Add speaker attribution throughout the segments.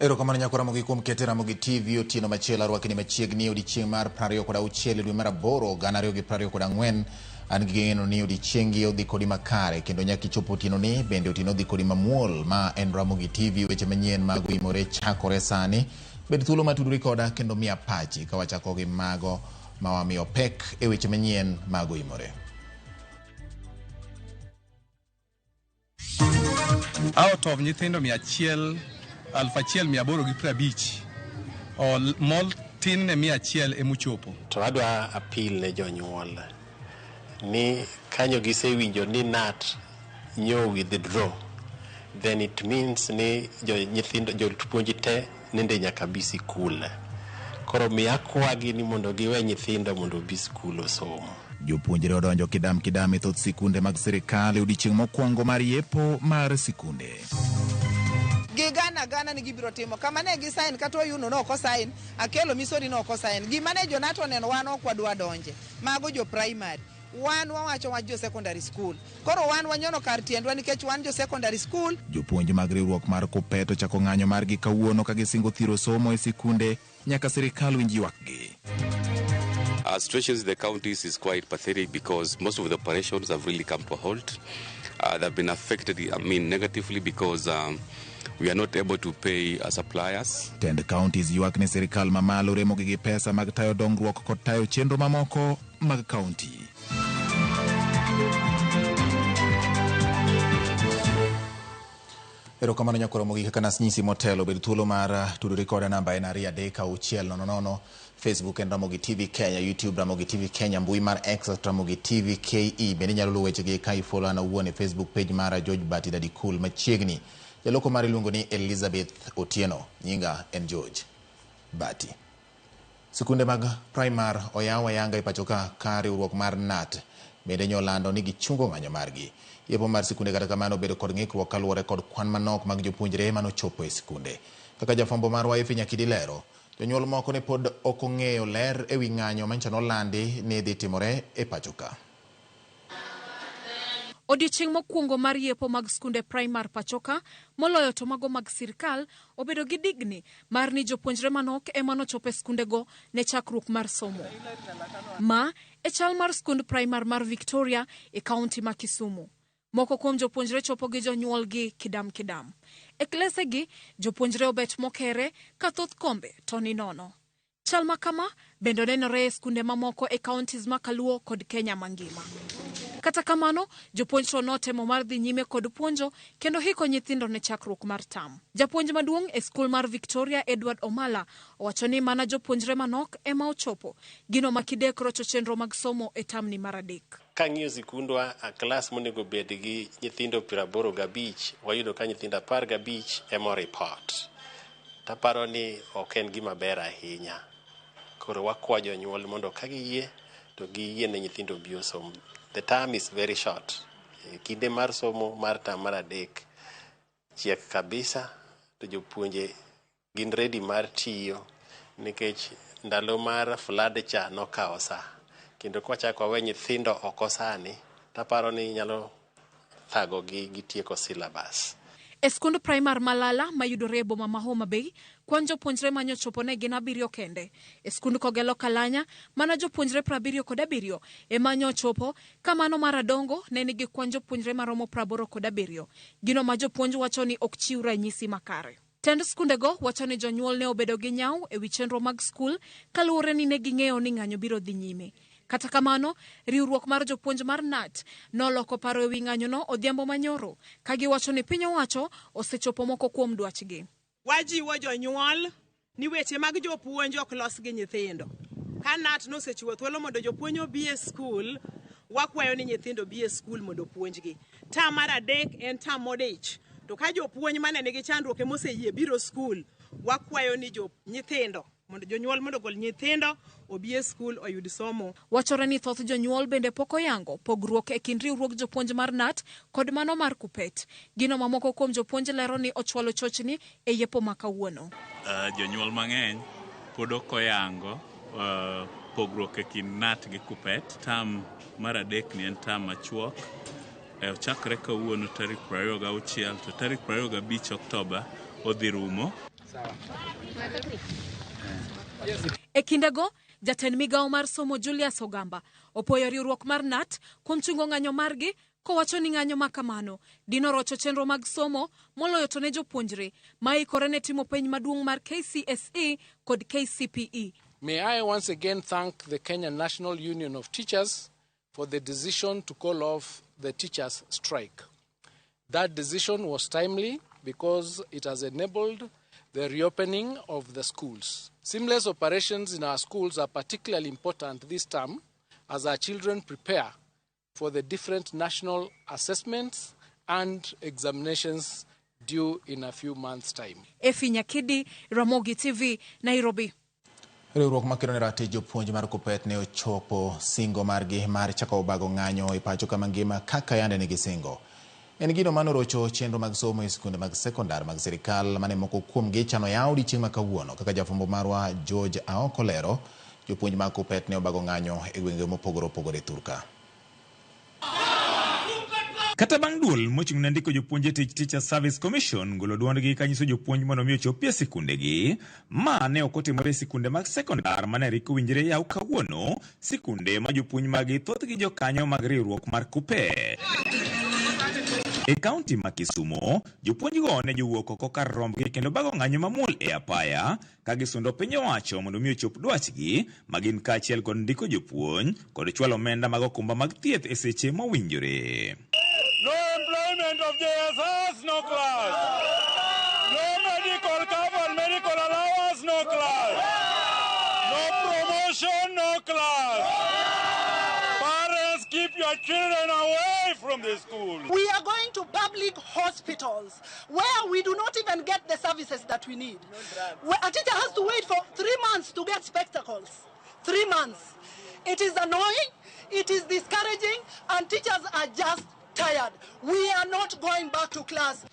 Speaker 1: Erokamano nyakora mogi kuom ketera mogi TV otieno machielo rwakni machiegni odiechieng' mar 26 dwe mar 8 2024 an gi geno ni odiechiengi odhi kodi makare kendo nyaka ichopo otieno ni bende otieno odhi kodi mamuol. Ma en Ramogi TV, weche manyien mag imore chakore sani. Bed thuolo matudori koda kendo miya pachi ka wachako gi mago ma wamiyo pek e weche manyien mag imore.
Speaker 2: Out of nyithindo 1,850 mol tin ne 100 emuchopo.
Speaker 3: To adwa appeal ne jonyuol ni kanyo gisewinjo ni NAT nyo withdraw, then it means ni nyithindo jopuonj te nende nyaka bi sikul. Koro miya kwagi ni mondo giwe nyithindo mondo bi sikul osomo.
Speaker 1: Jopuonjre odonjo kidam e thoth sikunde mag sirikal e odiechieng' mokwongo mar yepo mar sikunde.
Speaker 4: Gana ni gibiro timo kama ne gi sign kata oyuno no ko sign akelo misori no ko sign gima ne Jonato neno wan ok wadwa donje mago jo primary wan wawacho wa jo secondary school koro wan wanyono kar tiendwa nikech wan jo secondary school.
Speaker 1: Jopuonj mag riwruok mar Kuppet chako ng'anyo margi kawuono ka gisingo thiro somo e sikunde nyaka sirikal winj ywakgi.
Speaker 5: Situations in the counties is quite pathetic because most of the operations have really come to a halt. They've been affected, negatively because we are not able to pay suppliers.
Speaker 1: Tend counties ywak ne sirikal mamalo remo gi pesa mag tayo dongruok kod tayo chenro mamoko mag county. Erokamano nyakoro mogi kaka nasnyisi motelo bed thuolo mar tudori koda namba en 23600. Facebook en Ramogi TV Kenya, YouTube Ramogi TV Kenya, mbui mar X Ramogi TV KE. Bende nyalo luwo wechegi ka ifollow na uone Facebook page mara George Bati Daddy Cool machiegni. Jaloko mari luongo ni Elizabeth Otieno, nyinga en George Bati. Sikunde mag primary oyaw ayanga ipachoka ka riwruok mar NAT bende nyolando ni gichungo ng'anyo margi. Yepo mar sikunde kata kamano bedo kod ng'ikruok kaluwore kod kwan manok mag jopuonjre manochopo e sikunde. Kaka jafwambo marwa Efi Nyakidilero, jonyuol moko ne pod ok ong'eyo ler e wi ng'anyo manyicha nolandi ni dhi timore e pachoka.
Speaker 6: Odiechieng' mokwongo mar yepo mag skunde primary pachoka moloyo to mago mag sirkal obedo gi digni mar ni jopuonjre manok ema nochopo e skundego ne chakruok mar somo. Ma e chal mar skund primary mar Victoria e kaunti ma Kisumu. Moko kuom jopuonjre chopo gi jonyuolgi kidam. E klesegi jopuonjre obet mokere ka thoth kombe to ni nono. Chal ma kama bende nenore e skunde mamoko e counties ma Kaluo kod Kenya mangima. Kata kamano, jopuonj to notemo mar dhi nyime kod puonjo kendo hiko nyithindo ne chakruok mar tam. Japuonj maduong' e skul mar Victoria Edward Omala owacho ni mana jopuonjre manok ema ochopo gino makidek rocho chenro mag somo e tamni mar 3.
Speaker 3: Kang'iyo sikundwa a klas monego bed gi nyithindo 85 wayudo ka nyithindo 15 ema report. Taparo ni ok en gima ber ahinya. Koro wakwa jonyuol mondo ka giyie to giyie ne nyithindo bi somo. The term is very short. Kinde mar somo mar tam mar 3 chiek kabisa to jopuonje gin ready mar tiyo nikech ndalo mar flood cha nokawo sa. Kendo kwachako awe nyithindo oko sani taparo ni nyalo thago gi gitieko syllabus.
Speaker 6: E skund primary Malala mayudore e boma ma Homa Bay, kwan jopuonjre manyochopo ne gin 7 kende. E skund Kogelo Kalanya, mana jopuonjre 77 ema nyochopo, kamano mar Adongo ne nigi kwan jopuonjre maromo 87. Gino ma jopuonj wacho ni ok chiw ranyisi makare. Tend skundego wacho ni jonyuol ne obedo gi nyaw e wi chenro mag skul kaluwore ni ne ging'eyo ni ng'anyo biro dhi nyime. Kata kamano, riwruok mar jopuonj mar NAT noloko paro e wi ng'anyono odhiambo manyoro, ka giwacho ni piny owacho osechopo moko kuom dwachgi.
Speaker 7: Wajiwo jonyuol ni weche mag jopuonj ok los gi nyithindo. Ka NAT nosechiwo thuolo mondo jopuonj obi e skul, wakwayo ni nyithindo bi e skul mondo puonjgi. Tam mar 3 en tam modich. To ka jopuonj mane nigi chandruok moseyie biro skul, wakwayo ni nyithindo mondo jonyuol mondo gol nyithindo obi e skul oyud somo.
Speaker 6: Wachore ni thoth jonyuol bende poko yango pogruok e kind riwruok jopuonj mar NAT kod mano mar Kuppet. Gino mamoko kuom jopuonj lero ni ochwalo chochni e yepo makawuono.
Speaker 8: Jonyuol mang'eny pod ok oyango pogruok e kind NAT gi Kuppet. Tam mar 3 ni en tam machuok. Ochakre kawuono tarik 26 to tarik 25 Oktoba odhi rumo.
Speaker 6: E kindego, jatend migao mar somo Julius Ogamba opoyo riwruok mar NAT kuom chungo ng'anyo margi kowacho ni ng'anyo ma kamano dino rocho chenro mag somo moloyo to ne jopuonjre ma ikore ne timo penj maduong' mar KCSE kod KCPE.
Speaker 9: May I once again thank the Kenya National Union of Teachers for the decision to call off the teachers' strike. That decision was timely because it has enabled the reopening of the schools. Seamless operations in our schools are particularly important this term as our children prepare for the different national assessments and examinations due in a few months' time.
Speaker 6: Efi Nyakidi, Ramogi TV, Nairobi.
Speaker 1: Riwruok makelo ne ratich jopuonj mar Kuppet ne ochopo singo margi mar chako bago ng'anyo e pacho kama ngima kaka yande nigi singo. En gino manorocho chenro mag somo e skunde mag sekondar mag sirikal mane moko kuom gi chano yawo odiechieng' ma kawuono kaka jafwambo marwa George Aoko lero. Jopuonj mag Kuppet ne obago ng'anyo e gwenge mopogore opogore Thurka.
Speaker 10: Kata bang' duol mochung' ne ndiko jopuonje tich Teacher Service Commission golo duondgi kanyiso jopuonj mondo mi ochopie sikundegi ma ne ok otimore sikunde mag sekondar mane riko winjre yaw kawuono sikunde ma jopuonj magi thothgi jokanyo mag riwruok mar Kuppet. E kaunti ma Kisumo, jopuonjgo ne jowuok oko kar rombgi kendo bago ng'anyo mamuol e apaya ka gisundo piny owacho mondo mi ochop dwachgi ma gin kaachiel kod ndiko jopuonj kod chwalo omenda mag okumba mag thieth e seche mowinjore.
Speaker 11: No employment of JSS, no class. No medical cover, medical allowance, no class. No promotion, no class. Parents, keep your children away from the school.
Speaker 12: We are going to public hospitals where we do not even get the services that we need. A teacher has to wait for 3 months to get spectacles. 3 months. It is annoying, it is discouraging, and teachers are just tired. We are not going back to class.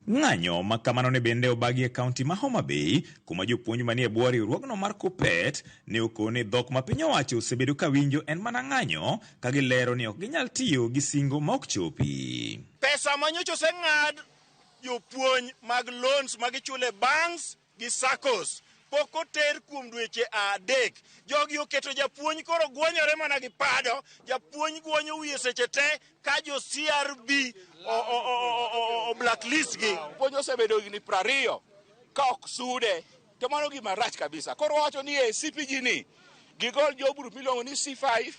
Speaker 10: Ng'anyo makamano ne bende obagi e kaunti ma Homa Bay kuma jopuonj manie bwo riwruogno mar Kuppet ne okone dhok ma piny owacho osebedo ka winjo en mana ng'anyo ka gilero ni ok ginyal tiyo gi singo ma ok chopi.
Speaker 11: Pesa manyocha oseng'ad jopuonj mag loans magichule banks gi SACCOs pok oter kuom dweche 3. Jogi oketo japuonj koro gwonyore mana gi pado, japuonj gwonyo wiye seche te ka jo CRB o blacklist gi.
Speaker 13: Puonj osebedo higni 20 ka ok sude, to mano gima rach kabisa. Koro wacho ni e CPG ni gigol joburu miluongo ni C5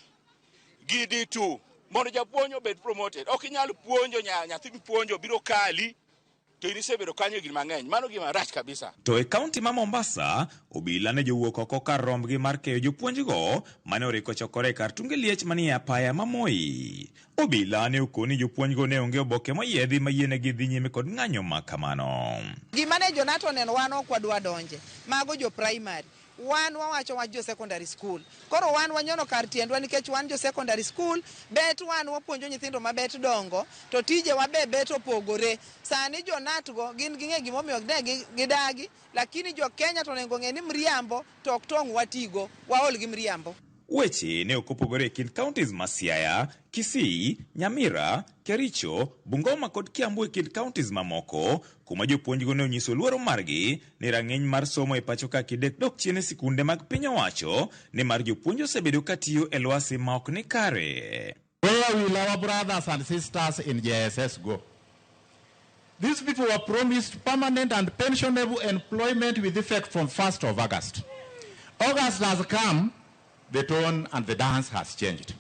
Speaker 13: gi D2 mondo japuonj obed promoted. Ok inyal puonjo nyathi puonjo biro kali to inisebedo kanyo gin mang'eny. Mano gima rach kabisa.
Speaker 10: To e kaunti ma Mombasa, obila ne jowuok oko kar rombgi mar keyo jopuonjgo mane oriko chokore kar tunge liech manie apaya ma Moi. Obila ne okoni jopuonjgo ne onge oboke moyiedhi mayienegi dhi nyime kod ng'anyo ma kamano.
Speaker 4: Gima ne Jonato neno wan ok wadwa donje mago jo primary. Wan wawacho wa jo secondary school. Koro wan wanyono kar tiendwa nikech wan jo secondary school, bet wan wapuonjo nyithindo mabet dongo, to tije wabe bet opogore. Sani Jonatgo gin ging'e gimomiyo gidagi, lakini jo Kenya to nengo ng'e ni mriambo to ok tong' watigo, waol gi mriambo.
Speaker 10: Weche ne okopogore e kind counties ma Siaya, Kisii, Nyamira, Kericho, Bungoma kod Kiambu e kind counties mamoko, kuma jopuonjgo ne onyiso luoro margi ni rang'eny mar somo e pacho ka kidek dok chien e sikunde mag piny owacho ni mar jopuonj osebedo katiyo e lwasi ma ok ni kare.
Speaker 14: Where will our brothers and sisters in JSS go? These people were promised permanent and pensionable employment with effect from 1st of August. August has come. The tone and the dance has changed.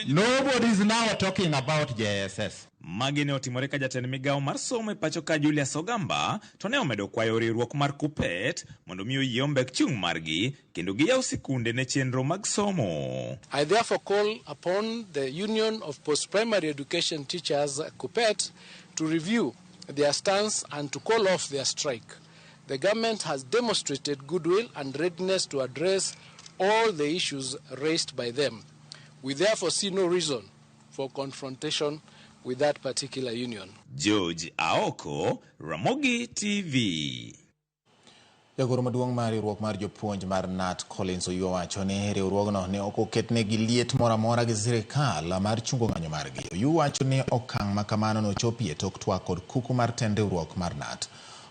Speaker 14: Nobody is now talking about JSS.
Speaker 10: Magi ne otimore ka jatend migao mar somo e pacho ka Julius Ogamba to ne omedo kwayo riwruok mar Kuppet mondo mi oyie ombek chung' margi kendo giyaw sikunde ne chenro mag somo.
Speaker 9: I therefore call upon the Union of Post-Primary Education Teachers, Kuppet, to review their stance and to call off their strike. The government has demonstrated goodwill and readiness to address all the issues raised by them. We therefore see no reason for confrontation with that particular union.
Speaker 10: George Aoko, Ramogi TV.
Speaker 1: Jagoro maduong' mar riwruok mar jopuonj mar NAT Collins Oyuo wacho ni riwruogno ne ok oketnegi liet moro amora gi sirikal mar chungo ng'anyo margi. Oyuo wacho ni okang' ma kamano nochopie tok twak kod kuku mar tend riwruok mar NAT.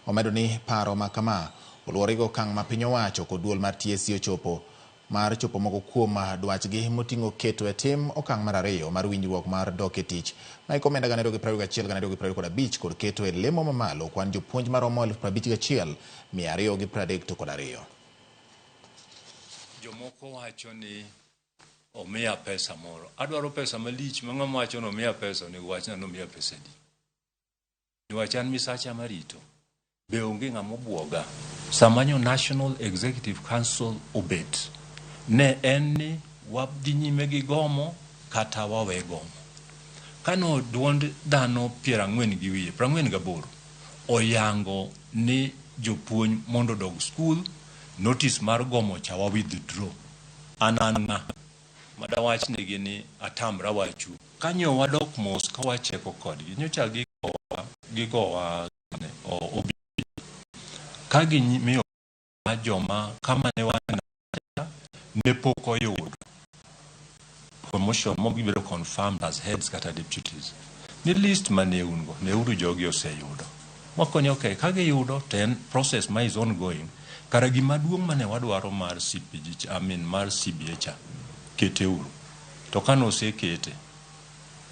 Speaker 1: Omedo ni paro ma kama oluwore gi okang' ma piny owacho kod duol mar TSC chopo moko kuom dwachgi moting'o keto e tim okang' mar ariyo mar winjruok mar dok e tich ma ikomenda 2021-2025 kod keto e lemo mamalo kwan jopuonj maromo 51,232.
Speaker 15: Jomoko wacho ni omiya pesa moro. Adwaro pesa malich ma ng'ama wacho no omiya pesa ni wachna no omiya pesa di. Niwachan misacha marito. Be onge ng'ama obwoga. Samanyo National Executive Council obet. Ne en ni wadhi nyime gi gomo kata wawe gomo. Kano duond dhano 48 oyango ni jopuonj mondo dog school, notice mar gomo cha wa withdraw. Ananga madawach nigi ni atamra wachu. Kanyo wadok mos ka wacheko kodgi. Nyocha gigowa obi. Kagi miyo joma kama ne wana ne poko yudo promotion mo gibiro confirmed as heads kata deputies. Ni list mane ungo ne uru jogi oseyudo. Wakonyo okay kage yudo ten process ma is ongoing. Kara gima duong' mane wadwaro mar CPG mar CBA cha kete uru. To kano osekete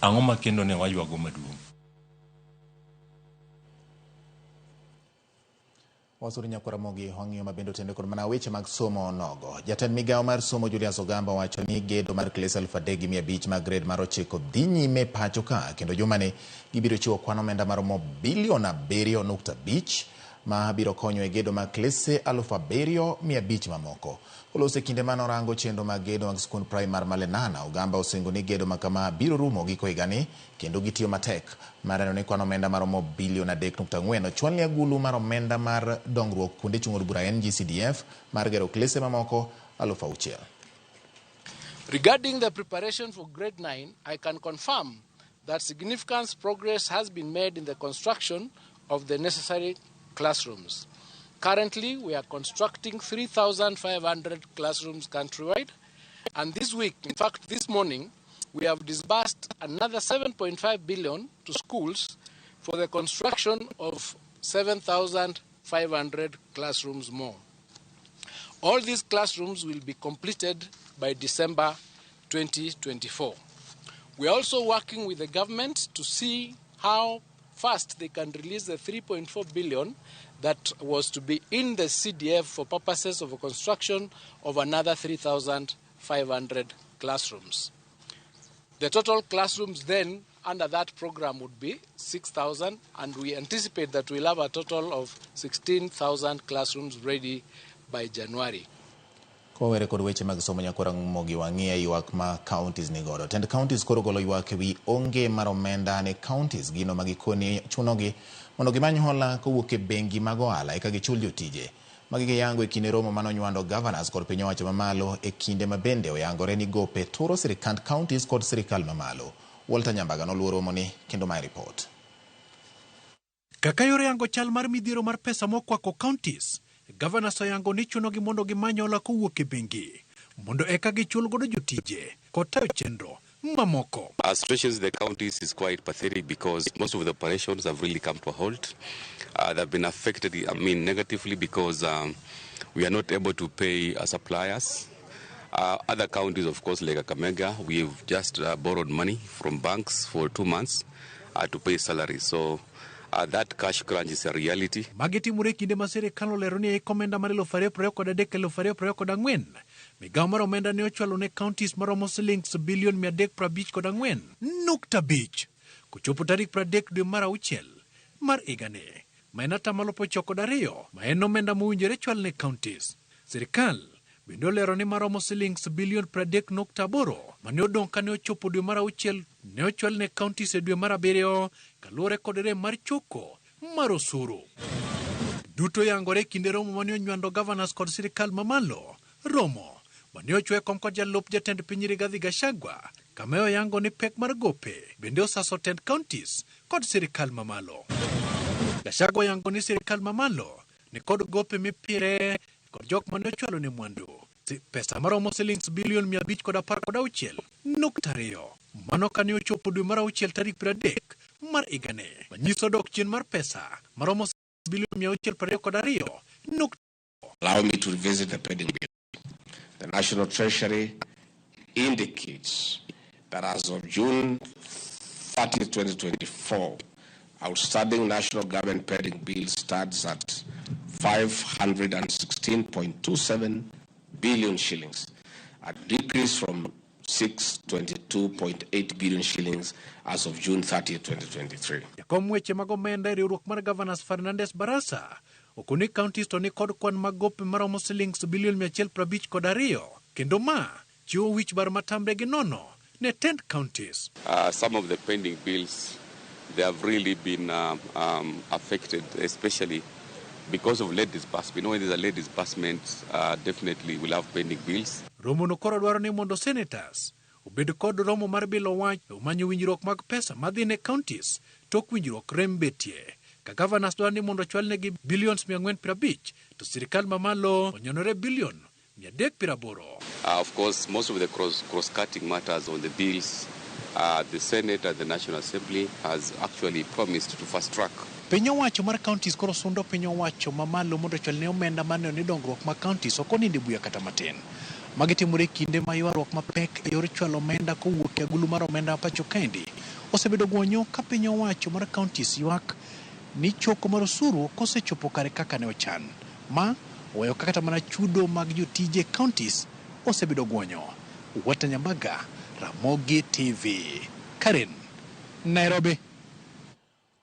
Speaker 15: ang'o makendo ne waywago maduong'.
Speaker 1: Wasuri Nyakwaramogi wang'iyo mabendo tende kod mana weche mag somo nogo. Jatend migawo mar somo Julius Ogamba wacho ni gedo mar klese 3,500 mag grade mar 9 dhi nyime pacho ka kendo juma ni gibiro chiwo kwan omenda maromo bilion 7.5 ma biro konyo e gedo mag klese 7,500 mamoko. Kolose kinde manorango chenro mag gedo mag skund primar Malenana, Ogamba osingo ni gedo makama biro rumo giko higani kendo gitiyo matek mar ni kwan omenda maromo bilion 3.4 ochwalni agulu mar omenda mar dongruok kuonde chung od bura NGCDF mar gero klese mamoko 6,000.
Speaker 9: Regarding the preparation for grade 9, I can confirm that significant progress has been made in the construction of the necessary classrooms. Currently, we are constructing 3,500 classrooms countrywide, and this week, in fact this morning, we have disbursed another 7.5 billion to schools for the construction of 7,500 classrooms more. All these classrooms will be completed by December 2024. We are also working with the government to see how fast they can release the 3.4 billion that was to be in the CDF for purposes of a construction of another 3,500 classrooms. The total classrooms then under that program would be 6,000, and we anticipate that we'll have a total of 16,000 classrooms ready by January.
Speaker 1: Kowere kod weche mag somo Nyakwaramogi wang'iyo ywak ma counties ni godo. Tend counties koro golo ywak ewi onge mar omenda ne counties gino magikoni chunogi mondo gimany hola kowuok e bengi mag ohala eka gichul jotije. Magi giyango e kinde romo manonywando governors kod piny owacho mamalo e kinde mabende oyangore ni gope turo sirikand counties kod sirikal mamalo. Walter Nyambaga noluoro romoni kendo my report.
Speaker 16: Kaka yore yango chal mar midhiero mar pesa mokwako counties, governors oyango ni chunogi mondo gimany hola kowuok e bengi mondo eka gichul godo jotije kod tayo chenro mamoko.
Speaker 5: Our situations in the counties is quite pathetic because most of the operations have really come to a halt. They've been affected, negatively because we are not able to pay our suppliers. Other counties, of course, like Kakamega, we've just borrowed money from banks for 2 months to pay salaries. So that cash crunch is a reality.
Speaker 16: Magitimore kinde ma sirikal olero ni komenda mar 2023-2024 migawo mar omenda ne ochwalo ne counties maromo shillings bilion 354.5 kochopo tarik 30 dwe mar 6 mar higani, ma en atamalo 92 ma en omenda mowinjore chwal ne counties. Sirikal bende olero ni maromo shillings bilion 30.8 mane odong' kane ochopo dwe mar 6 ne ochwal ne counties e dwe mar 7 kaluwore kod rem mar choko mar osuru. Duto yangore kinde romo mane onywando governors kod sirikal mamalo, romo mane ochwe kom kod jalup jatend piny Rigathi Gachagua, kama oyango ni pek mar gope bende osaso tend counties kod sirikal mamalo. Gachagua yango ni sirikal mamalo ni kod gope mipire kod jok mane ochwalo ne mwandu. Pesa maromo shillings bilion 516.2 mano kane ochopo dwe mar auchiel tarik 30 mar igane, manyiso dok chien mar pesa maromo bilion 622.
Speaker 17: Allow me to revisit the pending bill. The National Treasury indicates that as of June 30, 2024, outstanding national government pending bill stands at 516.27 billion shillings, a decrease from 622.8 billion shillings as of June 30, 2023.
Speaker 16: Jakom weche mag omenda riwruok mar Governors Fernandes Barasa okoni counties to ni kod kwan mag gope maromo shillings bilion 152 kendo ma chiwo wich bar matamre gi nono ne 10 counties.
Speaker 5: Some of the pending bills, they have really been affected, especially because of late disbursement. You know, when there's a late disbursement, definitely we'll have pending bills.
Speaker 16: Romo no koro dwaro ni mondo senators obed kod romo mar bilo wach manyo winjruok mag pesa madhi ne counties tok winjruok rem betie. Ka governors dwaro ni mondo chwalnegi billions 450 to sirikal mamalo onyonore billion 380.
Speaker 5: Of course, most of the cross-cutting matters on the bills, the Senate and the National Assembly has actually promised to fast-track.
Speaker 16: Piny owacho mar counties koro sundo piny owacho mamalo mondo chwalne omenda mane ni dongruok ma counties ok oninde buya kata matin. Magi timore kinde ma ywaruok mapek e yor chwalo omenda kowuok e agulu mar omenda pacho kendi osebedo guonyo ka piny owacho mar counties ywak ni choko mar osuru kosechopo kare kaka ne ochan. Ma oweyo kata mana chudo mag jotije counties osebedo guonyo. Wata Nyambaga, Ramogi TV. Karen, Nairobi.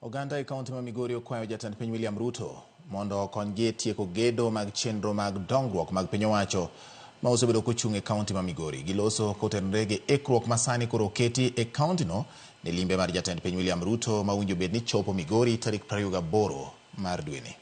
Speaker 1: Oganda e kaunti ma Migori okwayo jatend piny William Ruto mondo okonygi tieko gedo mag chenro mag dongruok mag piny owacho ma osebedo kochung' e kaunti ma Migori. Giloso kotenore gi ikruok masani koro oketi e kaunti no ne limbe mar jatend piny William Ruto ma winjo bed ni chopo Migori tarik 28 mar dweni.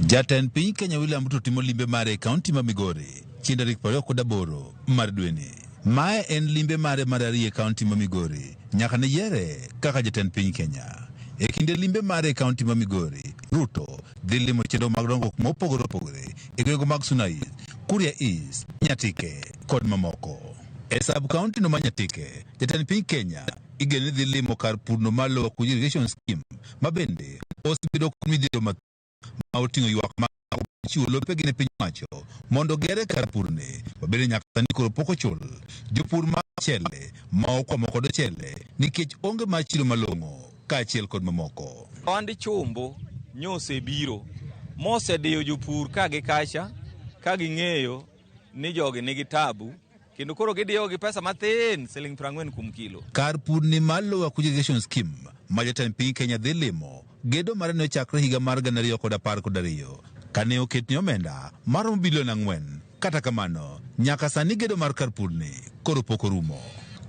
Speaker 18: Jatend piny Kenya William Ruto timo limbe mare e kaunti ma Migori chieng' tarik 28 mar dweni. Mae en limbe mare mar ariyo e kaunti ma Migori nyaka ne yiere kaka jatend piny Kenya. E kinde limbe mare e kaunti ma Migori, Ruto dhi limo chenro mag dongruok mopogore opogore e gwenge mag Sunai, Kuria East, Nyatike kod mamoko. E sub kaunti no ma Nyatike, jatend piny Kenya igeno dhi limo kar purno mar lowo kuj irrigation scheme ma bende osebedo kod midhiero ma oting'o ywak ma chiwo lope gi ne piny owacho mondo gere kar purne mabende nyaka sani koro pok ochul jopur mag chele ma okwamo kod chele nikech onge mar chiro malong'o kaachiel kod mamoko.
Speaker 19: Wandi chumbo nyosebiro mosediyo jopur ka gi kacha ka ging'eyo ni jogi nigi tabu kendo koro gidiyo gi pesa mathin siling 40 kuom kilo.
Speaker 18: Kar purni mar lowo kuj irrigation scheme ma jatend piny Kenya dhi limo gedo mare ne ochakre higa mar 2012 kane oketni omenda maromo bilion 4. Kata kamano nyaka sani gedo mar kar purni koro pok orumo.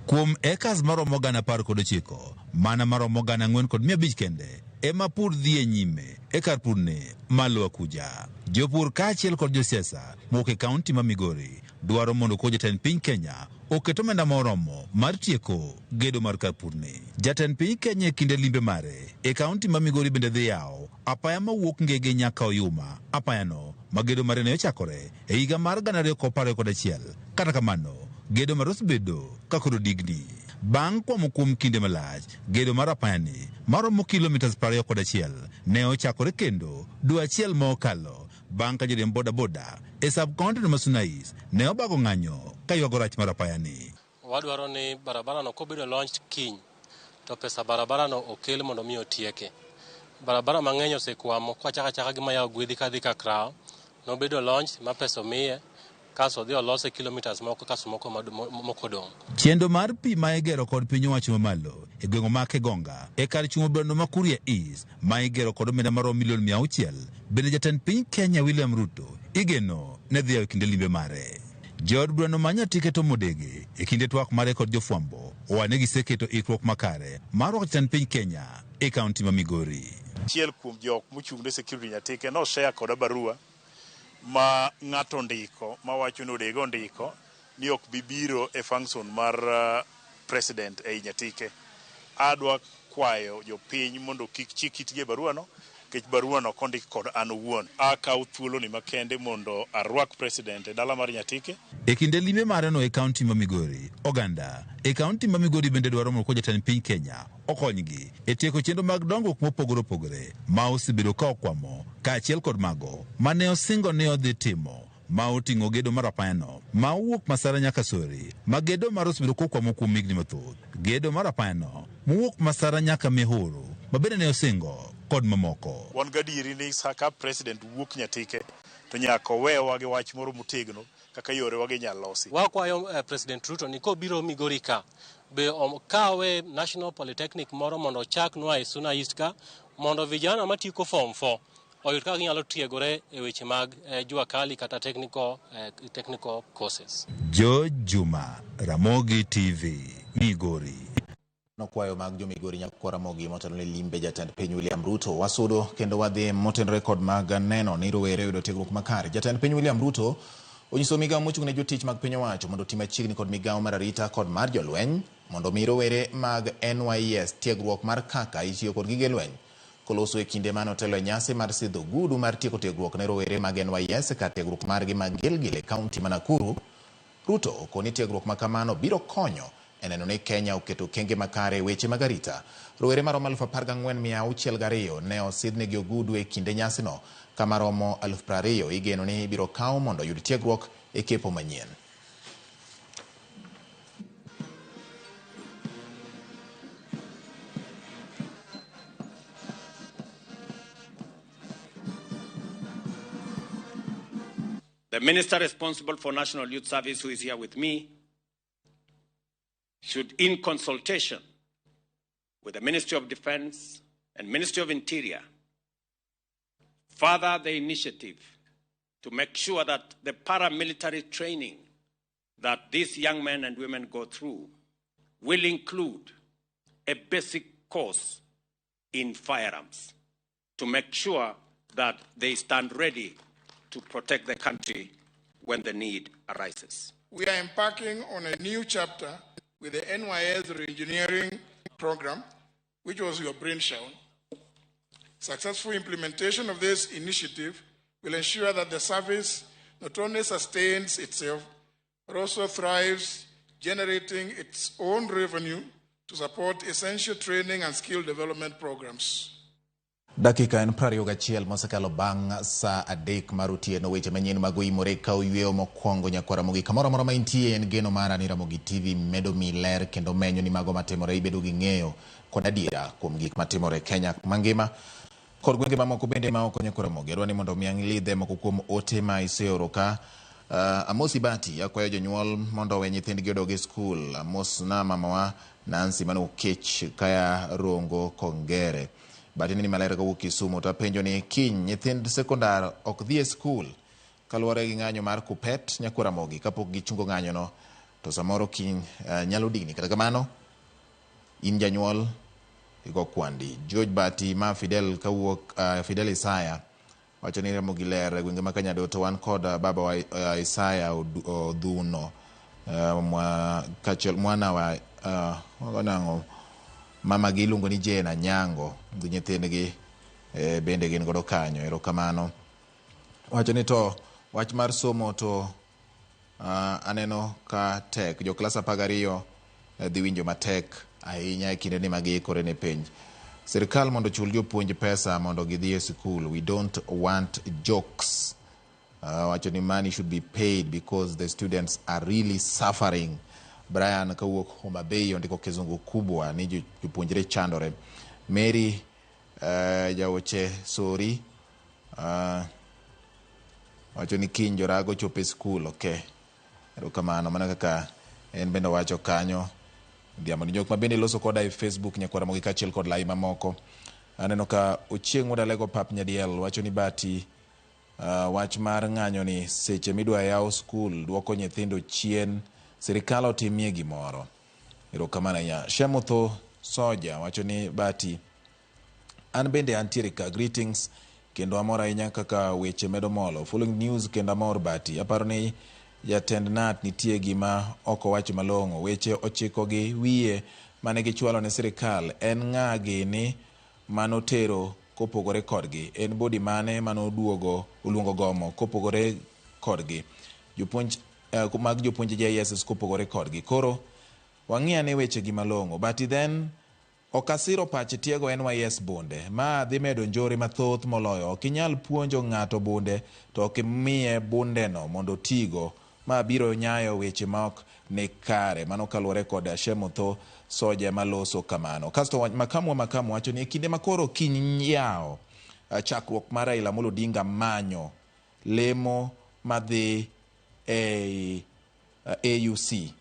Speaker 18: Kuom ekas maromo 19 mana maromo 4,500 kende ema pur dhi e nyime e kar purni malo kuja. Jopur kaachiel kod josiasa mowuok e kaunti ma Migori dwaro mondo ko jatend piny Kenya oket omenda moromo mar tieko gedo mar kar purni. Jatend piny Kenya e kinde limbe mare e kaunti ma Migori bende dhi yawo apaya mawuok Ngege nyaka Oyuma. Apayano ma gedo mare ne ochakore e higa mar 2011. Kata kamano gedo mar osebedo ka koro digni. Bang' kwamo kuom kinde malach, gedo mar apayani maromo kilomita 21 ne ochakore kendo dwe achiel ma okalo bang' ka joriemb boda e sub-kaunti no ma Sunais ne obago ng'anyo ka ywago rach mar apayani.
Speaker 20: Wadwaro ni barabara no kobedo launch kiny to pesa barabara no okel mondo mi otieke. Barabara mang'eny osekwamo kwa chaka gi mayaw gwedhi kadhi ka Krao nobedo launch ma pesa miye kaso dhi olose kilometers moko kaso moko dong'.
Speaker 18: Chenro mar pi ma igero kod piny owacho mamalo e gweng'o ma Kegonga e kar chung'o brano ma Kuria East ma igero kod omenda maromo milion 600 bende jatend piny Kenya William Ruto igeno ne dhi e kinde limbe mare. Jood brano ma Nyatike to modege e kinde twak mare kod jofwambo owane giseketo ikruok makare mar rwako jatend piny Kenya e kaunti ma Migori.
Speaker 11: Achiel kuom jok mochung'ne security Nyatike no share koda barua ma ng'ato ndiko ma wacho ni odego ndiko ni ok bibiro e function mar president e Nyatike. Adwa kwayo jopiny mondo kik chik itgi e barua no kech barua no kondik kod an owuon. Akaw thuolo ni makende mondo arwak president e dala mar Nyatike.
Speaker 18: E kinde lime mare no e kaunti ma Migori, oganda e kaunti ma Migori bende dwaro mondo jatend piny Kenya okonygi e tieko chenro mag dongruok mopogore opogore ma osebedo ka okwamo, kaachiel kod mago mane osingo ne odhi timo, ma oting'o gedo mar apayano ma owuok Masara nyaka Sori, ma gedo mar osebedo kokwamo kuom higni mathoth, gedo mar apayano mowuok Masara nyaka Mihuru ma bende ne osingo kod mamoko.
Speaker 11: Wan gadieri ni saka president wuok Nyatike to nyaka wewa gi wach moro motegno kaka yore wagi nyalo losi.
Speaker 20: Wakwayo President Ruto ni kobiro Migori ka be kawe National Polytechnic moro mondo chak nwa e Suna East ka mondo vijana matiko form 4 oyud kaka ginyalo tiegore e weche mag jua kali kata technical courses.
Speaker 18: George Juma, Ramogi TV, Migori.
Speaker 1: Nokwayo mag jo Migori nyako Ramogi motelo ne limbe jatend piny William Ruto. Wasudo kendo wadhi motenore kod mag neno ni rowere yudo tiegruok makare. Jatend piny William Ruto onyiso migawo mochung' ne jotich mag piny owacho mondo tim machiegni kod migawo mar arita kod mar jolweny mondo mi rowere mag NYS tiegruok mar kaka itiyo kod gige lweny. Koloso e kinde mane otelo e nyasi mar sidho gudu mar tieko tiegruok ne rowere mag NYS ka tiegruok margi mag Gilgil e kaunti ma Nakuru, Ruto koni tiegruok ma kamano biro konyo e neno ni Kenya oketo kenge makare weche mag arita. Rowere maromo 14,602 ne osidhnegi ogudu e kinde nyasino, kama romo 20,000 igeno ni biro kawo mondo yud tiegruok e kepo manyien.
Speaker 21: The Minister responsible for National Youth Service, who is here with me, should, in consultation with the Ministry of Defense and Ministry of Interior, further the initiative to make sure that the paramilitary training that these young men and women go through will include a basic course in firearms to make sure that they stand ready to protect the country when the need arises.
Speaker 22: We are embarking on a new chapter with the NYS Reengineering Program, which was your brainchild. Successful implementation of this initiative will ensure that the service not only sustains itself, but also thrives, generating its own revenue to support essential training and skill development programs.
Speaker 1: Dakika en 21 mosekalo bang' sa 3 mar otieno. Weche manyien mag oimore ka oyweyo mokwongo nyakwara Ramogi kamoro amora ma intie. En geno mara ni Ramogi TV medo mi ler kendo menyo ni mago matimore ibedo gi ng'eyo kod adiera kuom gik matimore Kenya mangima kod gwenge mamoko bende ma ok nyakwara Ramogi. Adwa ni mondo mi ang'lidhe moko kuom ote ma iseoro ka. Amosi Bati akwayo jonyuol mondo we nyithindgi odog e skul. Amos na mamawa Nancy mano kech kaya Rongo Kongere. Batini ni malere kawuok Kisumu to penjo ni kiny nyithind sekondar ok dhi e skul kaluwore gi ng'anyo mar Kuppet nyakwara Ramogi. Kapok gichungo ng'anyo no to samoro kiny nyalo digni. Kata kamano in janyuol igo kwandi. George Bati ma Fidel kawuok Fidel Isaya wacho ni Ramogi ler gwenge ma Kanyado to wan kod baba wa Isaya Odhuno kachel mwana wa wanango mama gi iluongo ni Jena Nyango gi nyithindgi bende gin godo kanyo. Erokamano. Wacho ni to wach mar somo to aneno ka tek. Jo klas 12 dhi winjo matek ahinya e kinde ni magiikore ne penj. Sirikal mondo chul jopuonj pesa mondo gidhi e skul. We don't want jokes. Wacho ni money should be paid because the students are really suffering. Brian kawuok Homa Bay ondiko kizungu kubwa ni jopuonjre chandore. Mary jaoche Sori wacho ni kiny jorago chope skul. Okay. Erokamano mana kaka en bende wacho kanyo. Diamo ni jok ma bende loso koda e Facebook nyakwara Ramogi kaachiel kod lai mamoko. Aneno ka Ochieng' Modalego Pap Nyadiel wacho ni Bati wach mar ng'anyo ni seche midwa yaw skul duoko nyithindo chien. Sirikal otimie gimoro. Erokamano ya. Shemotho Soja wacho ni Bati an bende antiere ka. Greetings kendo amor ahinya kaka weche medo molo. Following news kendo amor Bati. Aparo ni jatend NAT nitie gima oko wacho malong'o. Weche ochiko gi wiye mane gichwalo ne sirikal en ng'a gini manotero kopogore kodgi. En body mane manoduogo uluongo gomo kopogore kodgi. Jopuonj mag jopuonj JSS kopogore kodgi. Koro wang'iane weche gi malong'o. But then okasiro pach tiego NYS bunde. Ma dhi medo njore mathoth moloyo. Ok inyal puonjo ng'ato bunde to ok imiye bundeno mondo tigo. Ma biro nyayo weche maok ne kare. Mano kaluwore kod Shemotho Soja maloso kamano. Kasto makamu wacho ni kinde makoro kiny yao chakruok mar Raila Amolo Odinga manyo lemo madhi AUC.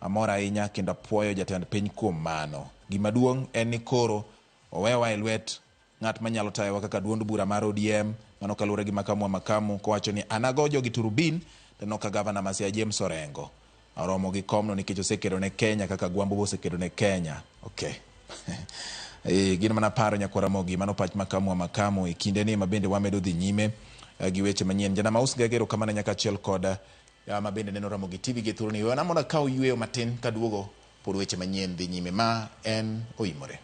Speaker 1: Amora ahinya kendo apuoyo jatend piny kuom mano. Gima duong' en ni koro owewa e lwet ng'at manyalo tayowa kaka duond bura mar ODM. Mano kaluwore gi makamu kowacho ni anagojo gi turubin to noka gavana Masia James Orengo aromo gi komno nikech osekedo ne Kenya kaka Gwambo osekedo ne Kenya. Okay. Gin mana paro nyakwara mogi mano pach makamu e kinde ni mabende wamedo dhi nyime gi weche manyien. Jana Maus Gagero kama nyaka achiel koda mabende neno Ramogi TV gi thurni. Wana mona kaw yueyo matin kaduogo pod weche manyien dhi nyime. Ma en Oimore.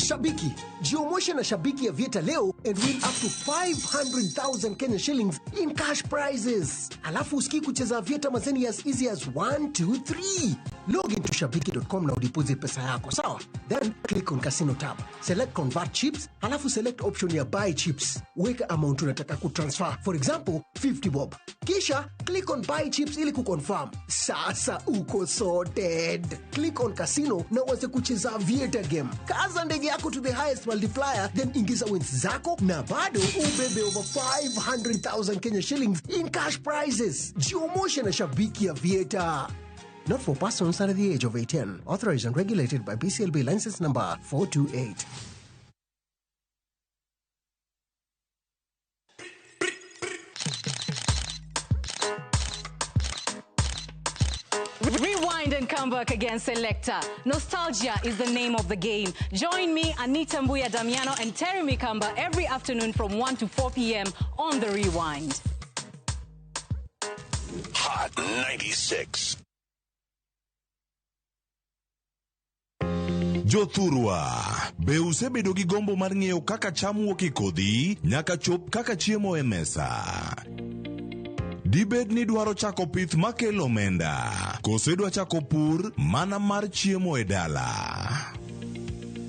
Speaker 2: Shabiki, jiomoshe na Shabiki Aviator leo and win up to 500,000 Kenya shillings in cash prizes. Alafu usiki kucheza Aviator mazeni as easy as 1, 2, 3. Log into shabiki.com na udeposit pesa yako, sawa? Then click on Casino tab. Select Convert Chips, alafu select option ya Buy Chips. Weka amount unataka kutransfer. For example, 50 bob. Kisha, click on Buy Chips ili kuconfirm. Sasa uko sorted. Click on Casino na uanze kucheza Aviator game. Kaza ndege yako to the highest multiplier, then ingiza wins zako na bado ubebe over 500,000 Kenya shillings in cash prizes. Jiomoshe na Shabiki Aviator. Not for persons under the age of 18. Authorized and regulated by BCLB license number 428.
Speaker 3: Rewind and come back again, Selector. Nostalgia is the name of the game. Join me, Anita Mbuya Damiano and Terry Mikamba every afternoon from 1 to 4 p.m. on The Rewind.
Speaker 23: Hot 96. Jothurwa, be usebedo gi gombo mar ng'eyo kaka cham wuok e kodhi nyaka chop kaka chiemo e mesa? Dibed ni dwaro chako pith makelo omenda, kose dwa chako pur mana mar chiemo e dala?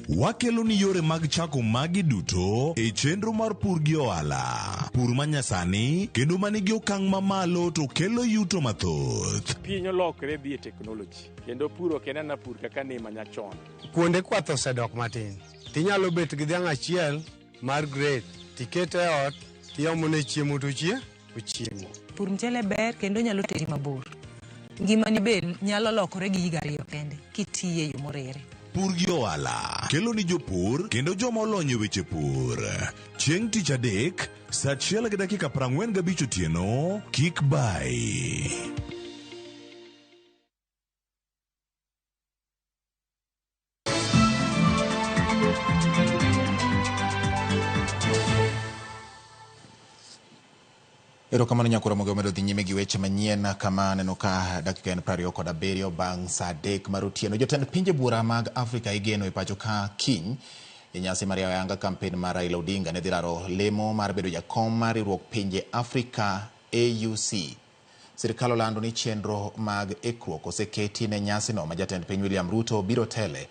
Speaker 23: Wakelo ni yore mag chako magi duto e chenro mar pur gi ohala. Pur manyasani kendo manigi okang' mamalo to kelo yuto mathoth.
Speaker 24: Piny olokre dhi e technology kendo puro kenana pur kaka ne manyachon.
Speaker 25: Kuonde kwath osedok matin. Tinyalo bet gi dhiang' achiel mar grade tikete e ot tiomone chiemo to ochiemo.
Speaker 26: Pur mchele ber kendo nyalo teri mabor. Ngimani be nyalo lokore gi higa 2 kende kitiye yo morere.
Speaker 23: Pur gi ohala kelo ni jopur kendo joma olony e weche pur. Chieng' tich adek, saa 1:45 otieno, kik bai.
Speaker 1: Erokamano nyakura mogo medo dhi nyime gi weche manyien kama neno ka dakika en 27 bang' saa 3 mar otieno. Jotend pinje bura mag Afrika igeno e pacho ka kiny e nyasi mar yanga kampen mar Raila Odinga ne dhiraro lemo mar bedo jakom mar riwruok pinje Afrika AUC. Sirikal olando ni chenro mag ikruok oseketi ne nyasi no ma jatend piny William Ruto biro tele.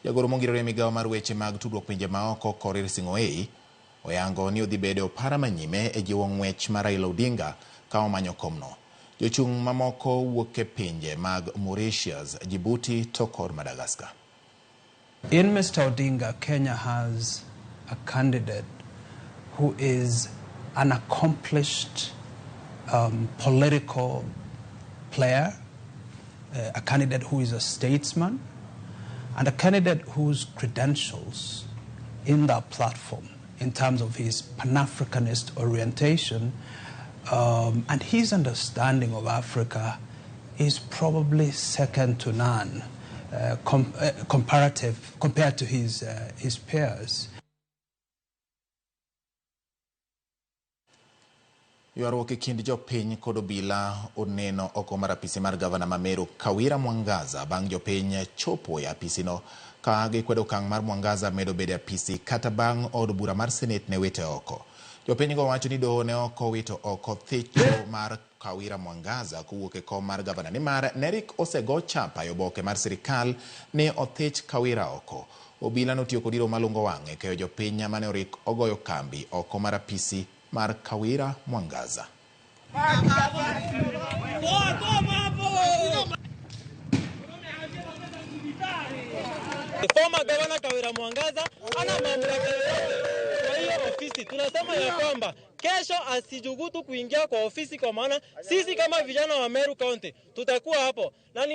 Speaker 1: Jagoro mongirore migawo mar weche mag tudruok pinje maoko Korir Sing'oei oyango ni odhi bedo para manyime e jiwo ng'wech mar Raila Odinga ka omanyo komno. Jochung' mamoko wuok e pinje mag Mauritius, Djibouti to kod Madagascar.
Speaker 27: In Mr. Odinga, Kenya has a candidate who is an accomplished political player, a candidate who is a statesman, and a candidate whose credentials in that platform in terms of his Pan-Africanist orientation and his understanding of Africa is probably second to none compared to his peers.
Speaker 1: Ywaruok e kind jopiny kod obila oneno oko mar apisi mar gavana ma Meru Kawira Mwangaza bang' jopiny chopo e apisino ka gikwedo okang' mar Mwangaza medo bedo apisi kata bang' od bura mar Senate ne wite oko. Jopiny go wacho ni doho ne oko wito oko thicho mar Kawira Mwangaza kowuok e kom mar gavana nimar Nerik osego chapa e oboke mar sirikal ni othich Kawira oko. Obila notiyo kod iro malungo wang'e keyo jopiny mane orik ogoyo kambi oko mar apisi mar Kawira Mwangaza.
Speaker 4: Former Governor Kawira Mwangaza ana mamlaka kwa hiyo ofisi. Tunasema ya kwamba kesho asijugutu kuingia kwa ofisi, kwa maana sisi kama vijana wa Meru County tutakuwa hapo. Na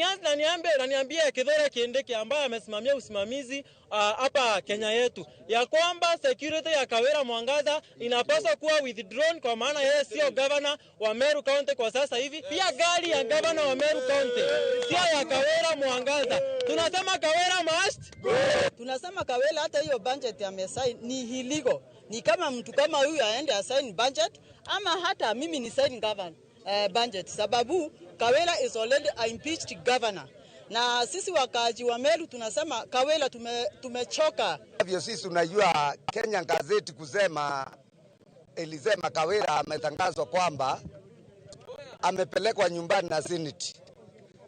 Speaker 4: niambie Kithure Kindiki ambaye amesimamia usimamizi hapa Kenya yetu ya kwamba security ya Kawira Mwangaza inapaswa kuwa withdrawn, kwa maana yeye sio governor wa Meru County kwa sasa hivi. Pia gari ya governor wa Meru County sio ya Kawira Mwangaza. Tunasema Kawira must go.
Speaker 6: Tunasema Kawira hata hiyo budget amesign ni illegal. Ni kama mtu kama huyu aende asign budget ama hata mimi ni sign governor budget, sababu Kawira is already an impeached governor. Na sisi wakaaji wa Meru tunasema Kawira tumechoka.
Speaker 7: Hivyo sisi tunajua Kenya gazeti ilisema Kawira ametangazwa kwamba amepelekwa nyumbani na Senate.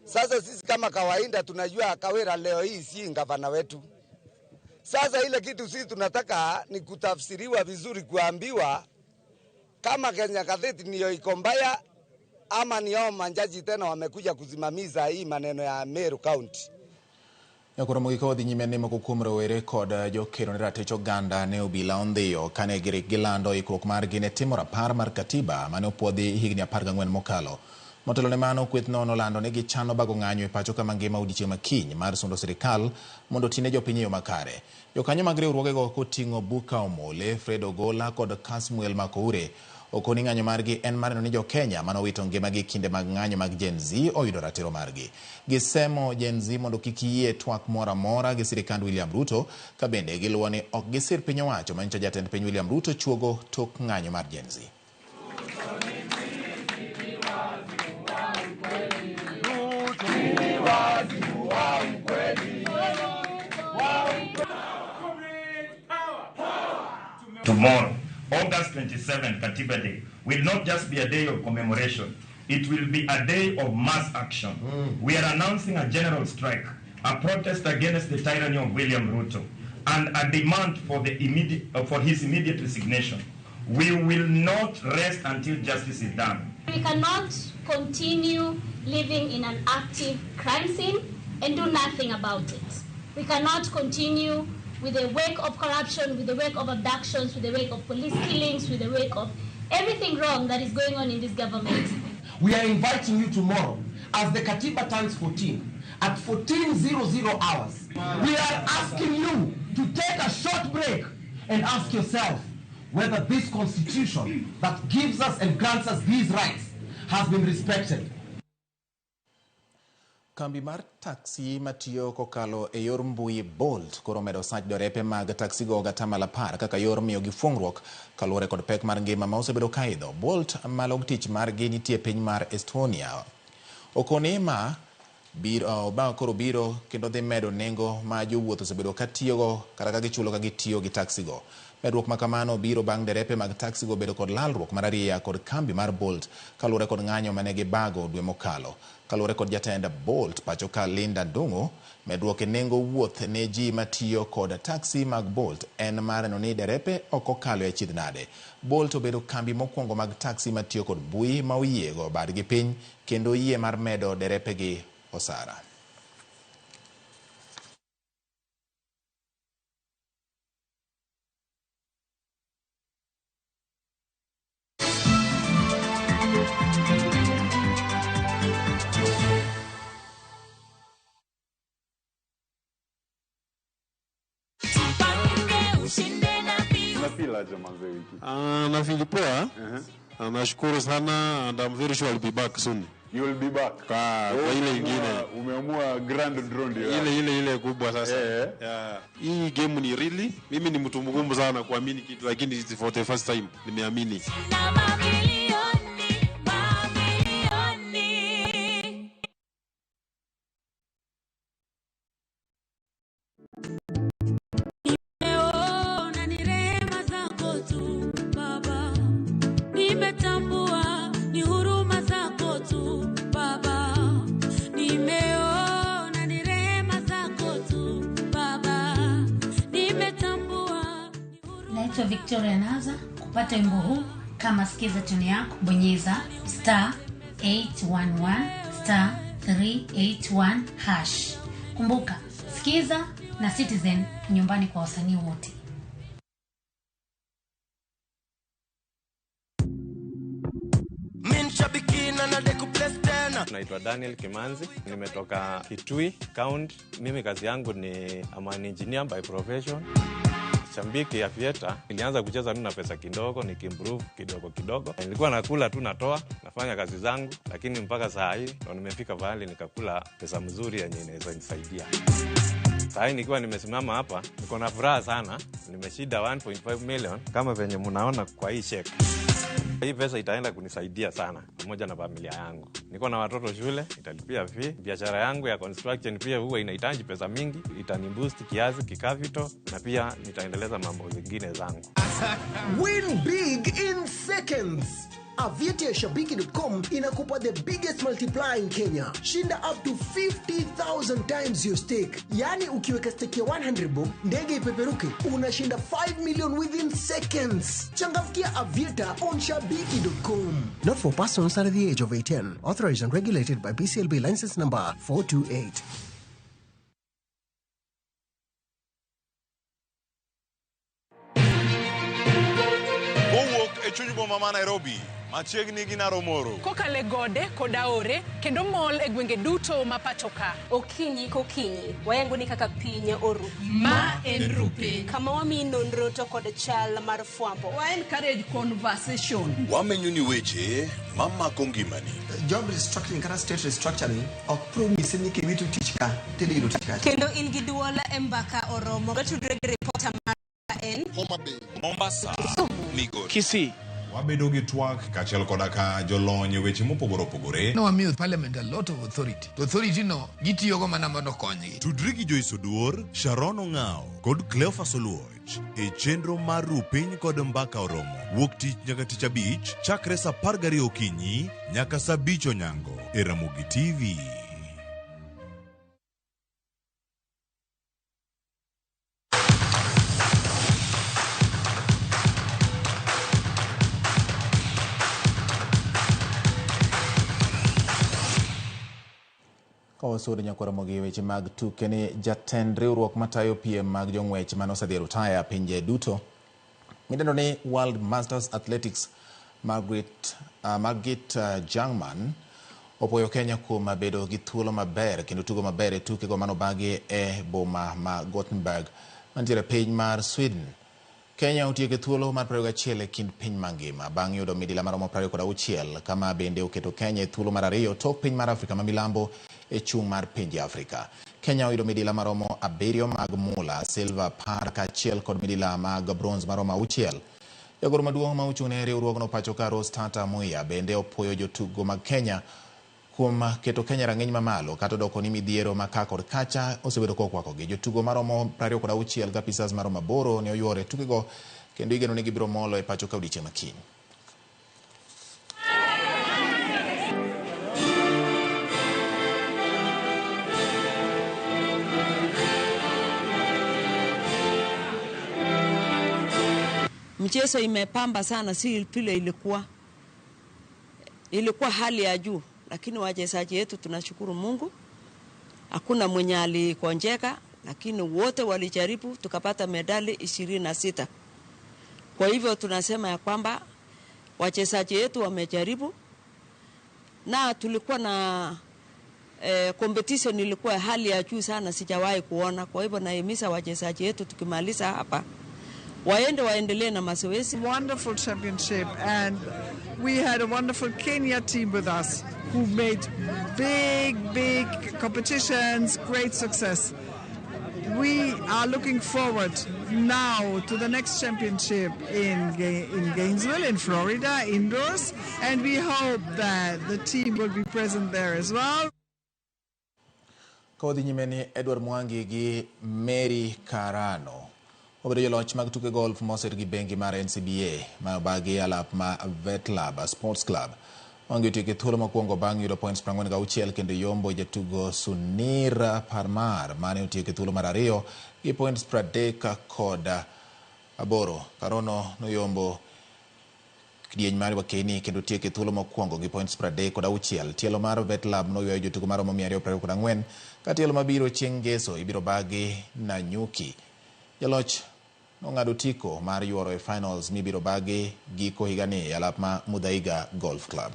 Speaker 7: Sasa sisi kama kawaida tunajua Kawira leo hii si gavana wetu. Sasa ile kitu sisi tunataka ni kutafsiriwa vizuri, kuambiwa kama Kenya gazeti niyo iko mbaya ama ni hao manjaji tena wamekuja kuzimamiza hii maneno ya Meru County.
Speaker 1: Nyakoro mogiko dhi nyime nimo kukum rowere kod jokero ne ratich oganda ne obila ondhiyo kane gilando ikruok margi ne timo rapar mar katiba mane opuodhi higni 14 mokalo. Motelo ne mano, kweth nono lando ne gichano bago ng'anyo e pacho kama ngima odiechieng' makiny mar sundo sirikal mondo tine jopiny e yo makare. Jokanyo mag riwruogego koting'o Buka Omole, Fred Ogola kod Kasmuel Makoure okoni ng'anyo margi en mar neno ni jo-Kenya manowito ngimagi kinde mag ng'anyo mag Gen Z oyudo ratiro margi. Gisemo Gen Z mondo kik yie twak moro amora gi sirikand William Ruto, ka bende giluwo ni ok gisir piny owacho manyiso jatend piny William Ruto chuogo tok ng'anyo mar Gen Z.
Speaker 8: Tomorrow, August 27, Katiba Day, will not just be a day of commemoration. It will be a day of mass action. We are announcing a general strike, a protest against the tyranny of William Ruto, and a demand for his immediate resignation. We will not rest until justice is done.
Speaker 12: We cannot continue living in an active crime scene and do nothing about it. We cannot continue with the wake of corruption, with the wake of abductions, with the wake of police killings, with the wake of everything wrong that is going on in this government.
Speaker 13: We are inviting you tomorrow, as the Katiba turns 14, at 14:00 hours. We are asking you to take a short break and ask yourself whether this constitution that gives us and grants us these rights has been respected.
Speaker 1: Kambi mar taksi matiyo kokalo e yor mbui Bolt koro medo sach derepe mag taksi go gatamala par kaka yor miyo gi fuongruok kaluwore kod pek mar ngima ma osebedo kaidho. Bolt malog tich margi nitie piny mar Estonia. Okoni ma koro biro kendo dhi medo nengo ma jowuoth osebedo katiyogo kata ka gichulo ka gitiyo gi taksi go. Medruok makamano biro bang' derepe mag taksi go bedo kod lalruok mar ariya kod kambi mar Bolt kaluwore kod ng'anyo mane gibago dwe mokalo. Kaluwore kod jatend Bolt pacho ka Linda Ndung'u, medruok e nengo wuoth ne ji matiyo kod taksi mag Bolt en mar neno ni derepe ok okalo e chidh nade. Bolt obedo kambi mokwongo mag taksi matiyo kod mbui ma oyiego badgi piny kendo yie mar medo derepe gi osara.
Speaker 14: Nafeel poa. Nashukuru sana and I'm very sure I'll be back soon.
Speaker 28: You will be back.
Speaker 14: Kwa ile ingine.
Speaker 28: Umeamua grand draw ndio.
Speaker 14: Ile kubwa sasa. Yeah. Hii game ni really, mimi ni mtu mgumu sana kuamini kitu, lakini it's for the first time nimeamini.
Speaker 5: Victoria Naza. Kupata wimbo huu kama sikiza tune yako, bonyeza *811*381#. Kumbuka, sikiza na Citizen nyumbani kwa wasanii wote.
Speaker 9: Naitwa Daniel Kimanzi, nimetoka Kitui County. Mimi kazi yangu ni an engineer by profession. Shambiki ya Fieta, nilianza kucheza na pesa kidogo, nikimprove kidogo. Nilikuwa nakula tu natoa, nafanya kazi zangu, lakini mpaka saa hii ndo nimefika pahali nikakula pesa mzuri yenye inaweza nisaidia. Saa hii nikiwa nimesimama hapa, niko na furaha sana. Nimeshinda 1.5 million kama venye mnaona kwa hii check. Hii pesa itaenda kunisaidia sana pamoja na familia yangu. Niko na watoto shule, italipia fee. Biashara yangu ya construction pia huwa inahitaji pesa mingi, itaniboost kiasi kikapital, na pia nitaendeleza mambo mengine zangu.
Speaker 2: Win big in seconds. Avieta ya Shabiki.com inakupa the biggest multiplier in Kenya. Shinda up to 50,000 times your stake. Yani ukiweka stake ya 100 bob, ndege ipeperuke, unashinda 5 million within seconds. Changamkia Avieta on Shabiki.com. Not for persons under the age of 18. Authorized and regulated by BCLB license number 428.
Speaker 23: Chuny boma ma Nairobi, machiegni gi Naromoro.
Speaker 10: Kokale gode koda ore kendo mol e gwenge duto ma pachoka.
Speaker 11: Okinyi kokinyi wayango ni kaka piny oru.
Speaker 10: Ma en rupe.
Speaker 11: Kama wami nonro to kod chal mar fwambo.
Speaker 10: Wa encourage conversation.
Speaker 23: Wamenyo ni weche mamako ngimani.
Speaker 15: Job restructuring kata state restructuring ok promise ni ke witu tich ka tede yudo tich ka.
Speaker 11: Kendo in gi duola embaka oromo gatudre gi reporter mar en
Speaker 23: Homa Bay, Mombasa, Migori,
Speaker 15: Kisii.
Speaker 23: Wabedo gi twak kachiel koda ka jolony weche mopogore opogore.
Speaker 16: No wamiyo parliament a lot of authority. To authority no gitiyogo mana mondo konygi.
Speaker 23: Tudri gi Joyce Oduor, Sharon Ong'ao kod Cleophas Oluoch e chenro mar Rupiny kod Mbaka Oromo. Wuok tich nyaka tich abich, chakre sa 12 okinyi nyaka sa 5 onyango e Ramogi TV.
Speaker 1: Kawasuri nyakora mogi weche mag tuke ni jatend riwruok matayo piem mag jong'wech manosedhi rutaya pinje duto. Midendo ni World Masters Athletics Margit Jangman opoyo Kenya kuom bedo gi thuolo maber kendo tugo maber e tuke go manobagi e boma ma Gothenburg mantiere piny mar Sweden. Kenya otieko thuolo mar 21 e kind piny mangima bang' yudo midila maromo 26 kama bende oketo Kenya e thuolo mar 2 tok piny mar Afrika ma milambo e chung' mar pinje Afrika. Kenya oyudo midila maromo 7 mag mula, silver, par kaachiel kod midila mag bronze maromo 6. Jagoro maduong' ma ochung'ne riwruogno pacho ka Rose Tata Muya bende opoyo jotugo mag Kenya kuom keto Kenya rang'iny mamalo kata doko ni midhiero ma ka kod kacha osebedo kokwakogi. Jotugo maromo 26 ga pisas maromo 8 ne oyuore tukego kendo igeno ni gibiro molo e pacho ka odiechieng' makiny.
Speaker 17: Mchezo imepamba sana, si vile ilikuwa hali ya juu, lakini wachezaji wetu tunashukuru Mungu. Hakuna mwenye alikonjeka, lakini wote walijaribu, tukapata medali 26. Kwa hivyo tunasema ya kwamba wachezaji wetu wamejaribu, na tulikuwa na competition ilikuwa hali ya juu sana, sijawahi kuona. Kwa hivyo nahimiza wachezaji wetu tukimaliza hapa waendelee na mazoezi.
Speaker 19: Wonderful championship, and we had a wonderful Kenya team with us who made big competitions, great success. We are looking forward now to the next championship in Gainesville, in Florida, indoors, and we hope that the team will be present there as well.
Speaker 1: Kodhi nyimeni Edward Mwangi gi Mary Karano obedo joloch mag tuke golf moser gi bengi mar NCBA ma bagi alap ma Vetlab Sports Club. Mwangi otieko thuolo mokwongo bang' yudo points 46 kendo yombo jatugo Sunir Parmar mane otieko thuolo mar 2 gi points 30 kod aboro. Karono noyombo kidieny mar Wakeni kendo tieke thuolo mokwongo gi points 36. Tielo mar Vetlab noywayo jotugo mar 224 ka tielo mabiro chieng' Ngeso ibiro bagi Nanyuki. Jaloch nong'ado tiko mar yuoro e finals mibiro bagi giko higani e alap ma Muthaiga Golf Club.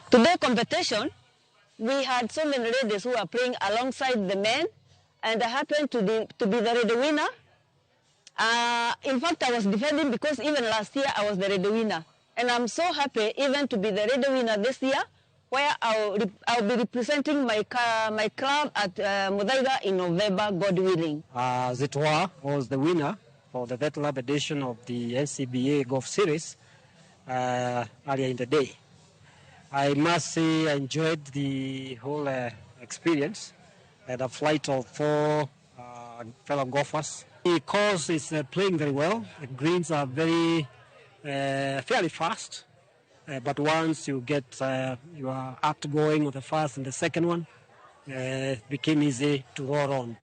Speaker 17: Today competition, we had so many ladies who are playing alongside the men, and I happened to be the ready winner. In fact, I was defending because even last year I was the ready winner. And I'm so happy even to be the ready winner this year, where I'll be representing my club at Muthaiga in November, God willing.
Speaker 3: Zitwa was the winner for the Vetlab edition of the NCBA Golf Series earlier in the day. I must say I enjoyed the whole experience. I had a flight of 4 fellow golfers. The course is playing very well. The greens are very fairly fast, but once you get you are outgoing with the first and the second one, it became easy to roll on.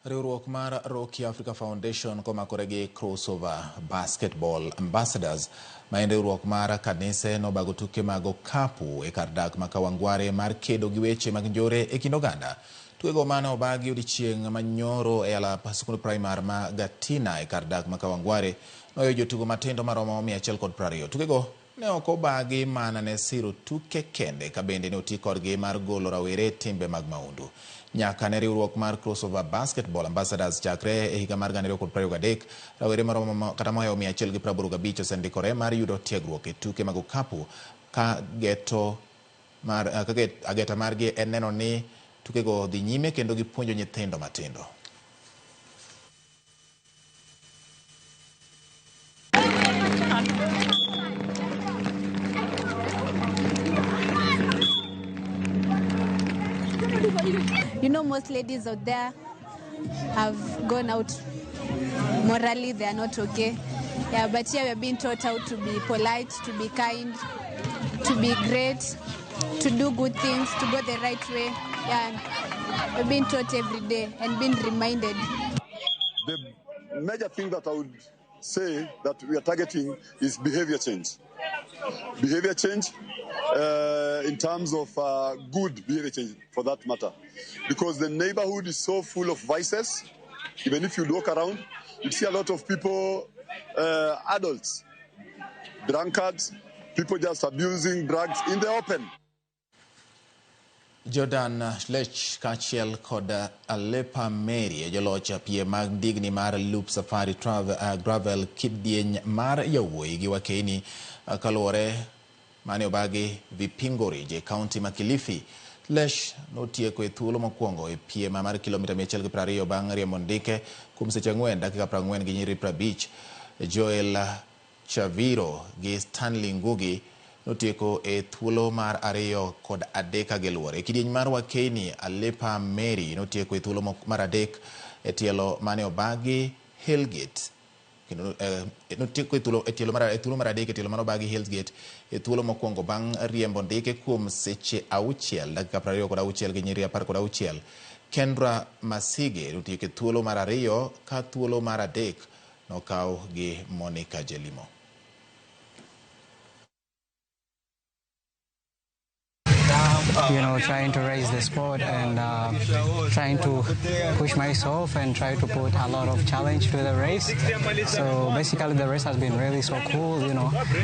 Speaker 1: Riwruok mar Rocky Africa Foundation komakore gi Crossover Basketball Ambassadors ma en riwruok mar kanise nobago tuke mag okapu e kar dak ma Kawangware mar kedo gi weche mag njore e kind oganda. Tukego mane obagi odiechieng' manyoro e alap skul primar ma Gatina e kar dak ma Kawangware noyo jotugo matindo maromo 120. Tukego ne ok obagi mana ne siro tuke kende ka bende ne oti kodgi mar golo rawere timbe mag maundu. Nyaka ne riwruok mar Crossover Basketball Ambassadors chakre e higa mar 2023, rawere maromo kata mohewo 185 osendikore mar yudo tiegruok e tuke mag okapu ka ageta margi en neno ni tukego dhi nyime kendo gipuonjo nyithindo matindo.
Speaker 18: You know, most ladies out there have gone out morally, they are not okay. Yeah, but here we're being taught how to be polite, to be kind, to be great, to do good things, to go the right way. Yeah, we're being taught every day and being reminded.
Speaker 28: The major thing that I would say that we are targeting is behavior change. Behavior change in terms of good behavior change, for that matter. Because the neighborhood is so full of vices. Even if you walk around, you see a lot of people, adults, drunkards, people just abusing drugs in the open.
Speaker 1: Jordan Schlech kachiel kod Alepa Mary joloch piem mag digni mar Loop Safari Gravel kidieny mar yawuoyi gi Wakeni kaluwore mane obagi Vipingori je kaunti ma Kilifi. Schlech notieko e thuolo mokwongo e piem mar kilomita 120 bang' riembo ndike kuom seche 4 dakika 40 gi nyiri 50. Joel Chaviro gi Stanley Ngugi notieko e thuolo mar 2 kod 3 geluore. E kidieny mar Wakeni, Alepa Mary notieko e thuolo mar 3 e tielo mane obagi Hillgate. Notieko e thuolo mar 3 e tielo mane obagi Hillgate e thuolo mokwongo bang' riembo ndike kuom seche 6 dakika 26 gi nyiri 16. Kendra Masige notieko e thuolo mar 2 ka thuolo mar 3 nokaw gi Monica Jelimo.
Speaker 20: Trying to raise the sport and trying to push myself and try to put a lot of challenge to the race. So basically the race has been really so cool,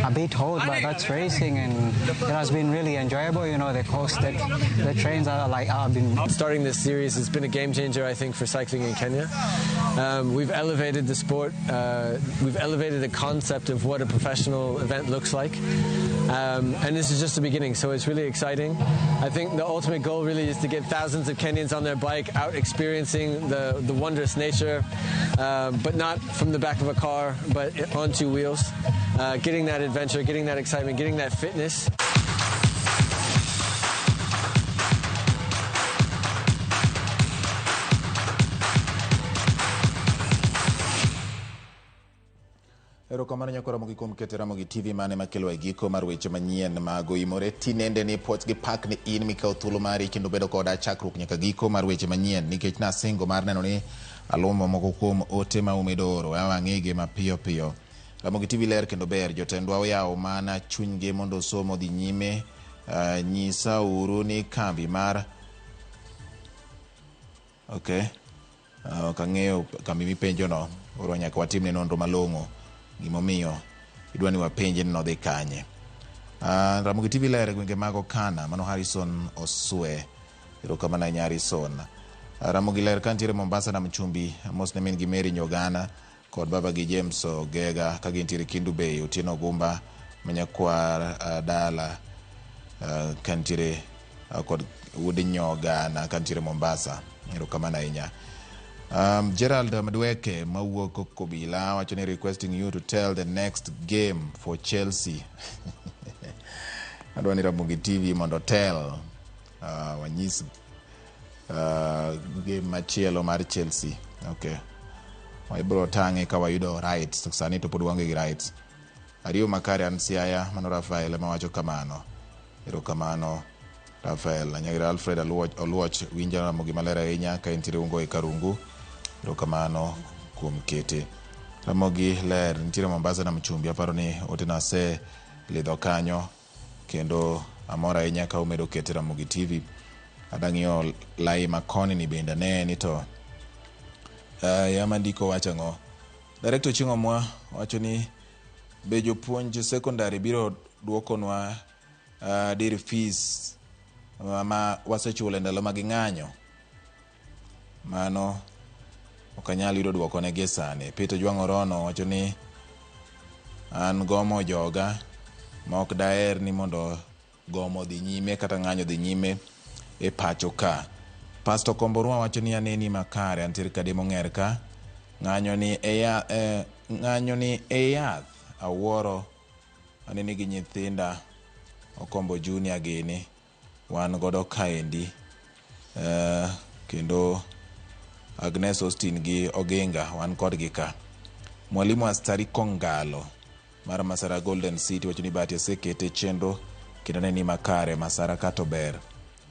Speaker 20: a bit hot, but that's racing, and it has been really enjoyable. The course that the trains are have been.
Speaker 21: Starting this series has been a game changer, I think, for cycling in Kenya. We've elevated the sport. We've elevated the concept of what a professional event looks like. And this is just the beginning, so it's really exciting. I think the ultimate goal really is to get thousands of Kenyans on their bike out experiencing the wondrous nature, but not from the back of a car, but on 2 wheels, getting that adventure, getting that excitement, getting that fitness.
Speaker 1: Erokamano nyakora mogi kuom keto Ramogi TV mane makelo e giko mar weche manyien mago imore tinende ni poch gi pak ni in mikao thuolo mari kendo bedo koda chakruok nyaka giko mar weche manyien nikech nasingo mar neno ni alombo moko kuom ote ma umedoro awang'ege mapiyo piyo. Ramogi TV ler kendo ber jotendwa oyawo mana chunygi mondo somo dhi nyime. Nyisa uru ni kambi mar kang'eyo kambi mipenjo no oro nyaka watimne nonro malong'o gimomiyo idwani wapenje ni nodhi kanye. Ramogi TV ler gwenge mago kana mano Harrison Oswe erokamano nya Harrison. Ramogi ler kantiere Mombasa na Mchumbi mosne min gi Mary Nyogana kod baba gi James Ogega ka gintiere Kindu Bay Otieno Gumba manyakwar dala kantiere kod Wood Nyogana kantiere Mombasa erokamano ahinya. Gerald Madweke mawuok Kobila wachoni requesting you to tell the next game for Chelsea. Adwani Ramogi TV mondo tell wanyis game machielo mar Chelsea. Waibro tange ka wayudo rights sani to pod wange gi rights. Ariyo makare an Siaya mano Rafael mawacho kamano. Erokamano Rafael anyagira Alfred Oluoch winja Ramogi malera ahinya ka intiere ungo e Karungu. Erokamano kuom kete. Ramogi ler nitiere Mombasa na Mchumbi aparo ni otena se lidho kanyo kendo amora ahinya ka umedo kete Ramogi TV. Adang'io lai makoni ni bende ne ni to yamandiko wachang'o. Director Ching'omwa wacho ni be jopuonj secondary biro duokonwa dir fees ma wasechulo ndalo mag ng'anyo. Mano okanyal yudo duoko ne gesane. Peter Jwang'orono wacho ni an gomo joga ma ok daer ni mondo gomo dhi nyime kata ng'anyo dhi nyime e pacho ka. Pastor Komborwa wacho ni aneni makare antiere kade mong'er ka ng'anyo ni e yath awuoro aneni gi nyithinda Okombo Junior gini wan godo kaendi kendo Agnes Austin gi Oginga wan kodgi ka. Mwalimu Astari Kongalo mar Masara Golden City wacho ni bati osekete chenro kendo neni makare Masara katober.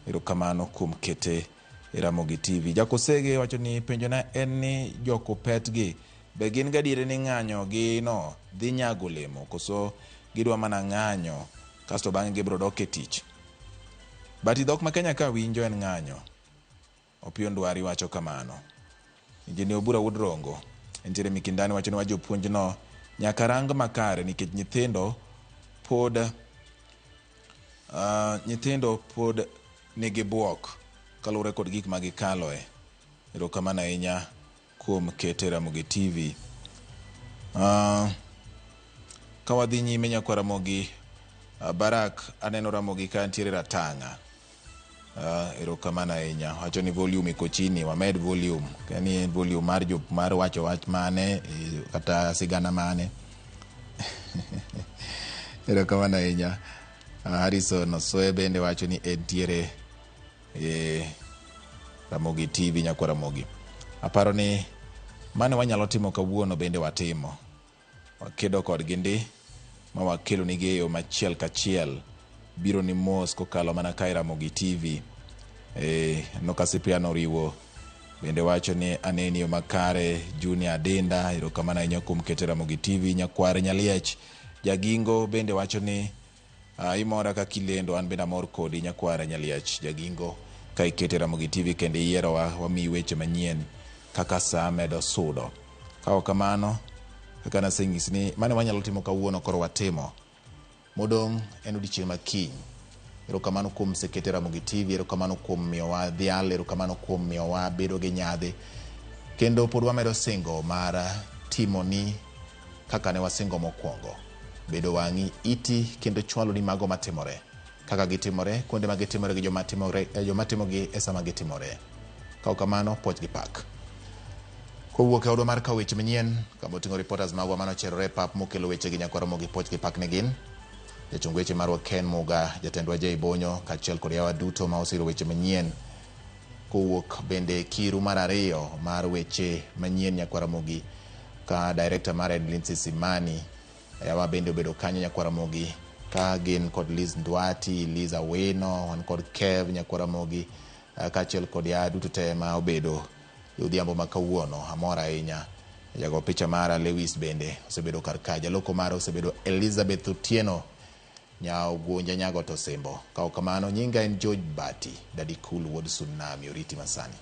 Speaker 1: Erokamano kuom kete Ramogi TV. Jakosege wacho ni penjona en ni jokopetgi be gin gadiere ni ng'anyo gi no dhi nyago lemo koso gidwa mana ng'anyo kasto bang'e gibro dok e tich. Bati dhok ma Kenya ka winjo en ng'anyo. Opiyo Ndwari wacho kamano. Injinia Obura Woodrongo entiere Mikindani wacho ni wajopuonj no nyaka rang makare nikech nyithindo pod nigi buok kalure kod gik ma gikaloe. Erokamano ahinya kuom kete Ramogi TV. Ka wadhi nyime nyakwa Ramogi Barak aneno Ramogi ka ntiere Ratanga. Erokamano ahinya wacho ni volume iko chini wamed volume kani volume mar wacho wach mane kata sigana mane. Erokamano ahinya. Harrison Oswe bende wacho ni entiere Ramogi TV nyakwa Ramogi. Aparo ni mane wanyalo timo kawuono bende watimo. Wakedo kod gindi ma wakelo ni geyo machiel kachiel biro ni mos kokalo mana kai Ramogi TV. Noka Cypriano Riwo bende wacho ni aneni makare Junior Adinda erokamano ahinya kuom kete Ramogi TV. Nyakware Nyaliech Jagingo bende wacho ni imora ka kilendo an bende amor kodi Nyakware Nyaliech Jagingo ka ikete Ramogi TV kende yiero wami weche manyien kaka saa medo sudo. Kao kamano kaka naseng'isi ni mane wanyalo timo kawuono koro watimo. Modong' en odiochieng' makiny. Erokamano kuom sekete Ramogi TV, erokamano kuom miyowa dhial, erokamano kuom miyowa bedo gi nyadhi. Kendo pod wamedo singo mar timo ni kaka ne wasingo mokwongo. Bedo wang'i iti kendo chwalo ni mago matimore. Kaka gitimore, kuonde magitimore gi jomatimogi e sama gitimore. Kao kamano poch gi pak. Kowuok e odo mar kaweche manyien kama oting'o reporters magwa mano cherore pap mokelo weche gi nyakwa Ramogi poch gi pak ne gin. Jachung weche marwa Ken Muga, jatendwa Jay Bonyo kaachiel kod yawa duto ma osiro weche manyien. Kowuok bende kiru mar ariyo mar weche manyien nyakwa Ramogi ka director mar Lindsay Simani yawa bende obedo kanyo Nyakwaramogi ka gin kod Liz Ndwati, Liz Aweno, wan kod Kev Nyakwaramogi kachiel kod ya duto te ma obedo odhiambo ma kawuono. Amora ahinya. Jago picha mara Lewis bende osebedo karka, jaloko mara osebedo Elizabeth Otieno nyao Gwonja Nyago to Sembo. Kao kamano nyinga en George Bati, Daddy Cool wuod Tsunami, oriti masani.